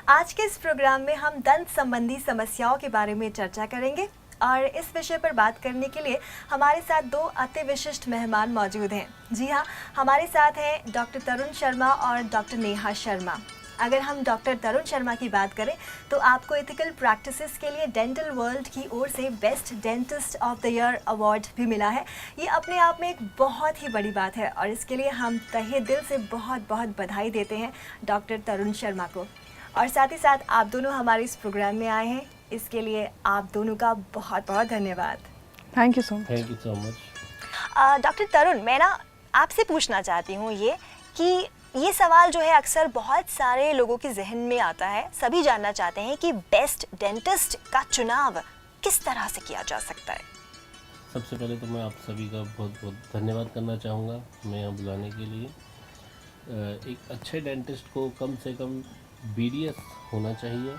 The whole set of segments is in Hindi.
आज के इस प्रोग्राम में हम दंत संबंधी समस्याओं के बारे में चर्चा करेंगे और इस विषय पर बात करने के लिए हमारे साथ दो अति विशिष्ट मेहमान मौजूद हैं। जी हाँ, हमारे साथ हैं डॉक्टर तरुण शर्मा और डॉक्टर नेहा शर्मा। अगर हम डॉक्टर तरुण शर्मा की बात करें तो आपको एथिकल प्रैक्टिसेस के लिए डेंटल वर्ल्ड की ओर से best dentist of the year award भी मिला है। ये अपने आप में एक बहुत ही बड़ी बात है और इसके लिए हम तहे दिल से बहुत बहुत बधाई देते हैं डॉक्टर तरुण शर्मा को। और साथ ही साथ आप दोनों हमारे इस प्रोग्राम में आए हैं, इसके लिए आप दोनों का बहुत बहुत धन्यवाद। Thank you so much. Thank you so much. Doctor Tarun, मैं ना आपसे पूछना चाहती हूँ ये सवाल जो है अक्सर बहुत सारे लोगों के जहन में आता है। सभी जानना चाहते हैं कि बेस्ट डेंटिस्ट का चुनाव किस तरह से किया जा सकता है। सबसे पहले तो मैं आप सभी का बहुत बहुत धन्यवाद करना चाहूँगा मैं यहाँ बुलाने के लिए। एक अच्छे डेंटिस्ट को कम से कम BDS होना चाहिए,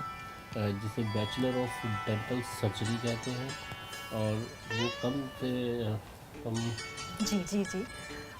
जिसे बैचलर ऑफ डेंटल सर्जरी कहते हैं, और वो कम से कम जी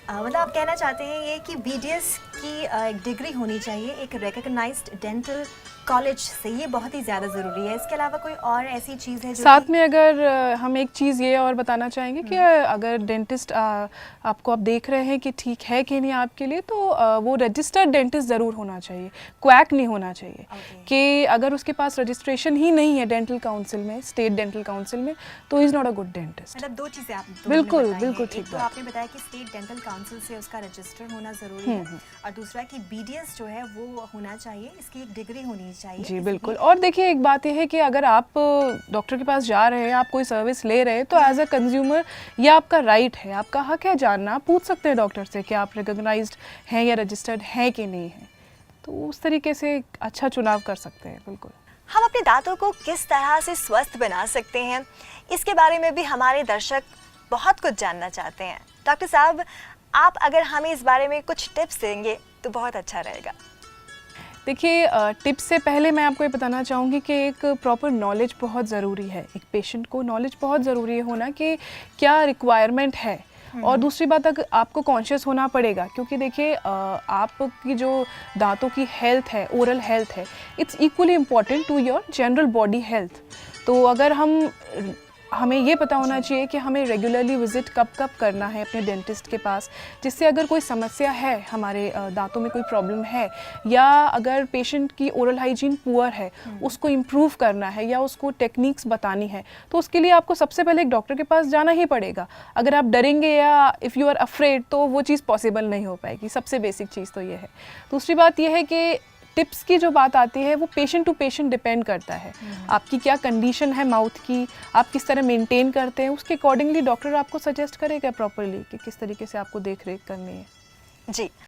मतलब आप कहना चाहते हैं ये कि BDS की एक डिग्री होनी चाहिए एक रिकॉग्नाइज्ड डेंटल कॉलेज से, ये बहुत ही ज़्यादा ज़रूरी है। इसके अलावा कोई और ऐसी चीज़ है जो साथ में अगर हम एक चीज़ ये और बताना चाहेंगे कि अगर डेंटिस्ट आपको आप देख रहे हैं कि ठीक है कि नहीं आपके लिए, तो वो रजिस्टर्ड डेंटिस्ट ज़रूर होना चाहिए, क्वैक नहीं होना चाहिए। कि अगर उसके पास रजिस्ट्रेशन ही नहीं है डेंटल काउंसिल में, स्टेट डेंटल काउंसिल में, तो is not a good dentist. मतलब दो चीज़ें आप बिल्कुल ठीक तो आपने बताया कि स्टेट डेंटल काउंसिल से उसका रजिस्टर होना ज़रूरी है, और दूसरा कि BDS जो है वो होना चाहिए, इसकी एक डिग्री होनी चाहिए। जी बिल्कुल। और देखिए एक बात यह है कि अगर आप डॉक्टर के पास जा रहे हैं, आप कोई सर्विस ले रहे हैं, तो एज अ कंज्यूमर ये आपका राइट है, आपका हक है जानना। आप पूछ सकते हैं डॉक्टर से कि आप रिकॉग्नाइज्ड हैं या रजिस्टर्ड हैं कि नहीं है, तो उस तरीके से अच्छा चुनाव कर सकते हैं। बिल्कुल। हम अपने दांतों को किस तरह से स्वस्थ बना सकते हैं, इसके बारे में भी हमारे दर्शक बहुत कुछ जानना चाहते हैं। डॉक्टर साहब, आप अगर हमें इस बारे में कुछ टिप्स देंगे तो बहुत अच्छा रहेगा। देखिए टिप्स से पहले मैं आपको ये बताना चाहूँगी कि एक प्रॉपर नॉलेज बहुत ज़रूरी है। एक पेशेंट को नॉलेज बहुत ज़रूरी है होना कि क्या रिक्वायरमेंट है। और दूसरी बात, अगर आपको कॉन्शियस होना पड़ेगा, क्योंकि देखिए आपकी जो दांतों की हेल्थ है, ओरल हेल्थ है, it's equally important to your general body health. तो अगर हमें ये पता होना चाहिए कि हमें रेगुलरली विज़िट कब करना है अपने डेंटिस्ट के पास, जिससे अगर कोई समस्या है, हमारे दांतों में कोई प्रॉब्लम है, या अगर पेशेंट की ओरल हाइजीन पुअर है, उसको इम्प्रूव करना है या उसको टेक्निक्स बतानी है, तो उसके लिए आपको सबसे पहले एक डॉक्टर के पास जाना ही पड़ेगा। अगर आप डरेंगे या इफ़ यू आर अफ्रेड, तो वो चीज़ पॉसिबल नहीं हो पाएगी। सबसे बेसिक चीज़ तो ये है। दूसरी बात ये है कि टिप्स की जो बात आती है वो पेशेंट टू पेशेंट डिपेंड करता है। आपकी क्या कंडीशन है माउथ की, आप किस तरह मेंटेन करते हैं, उसके अकॉर्डिंगली डॉक्टर आपको सजेस्ट करेगा प्रॉपरली कि किस तरीके से आपको देख रेख करनी है। जी।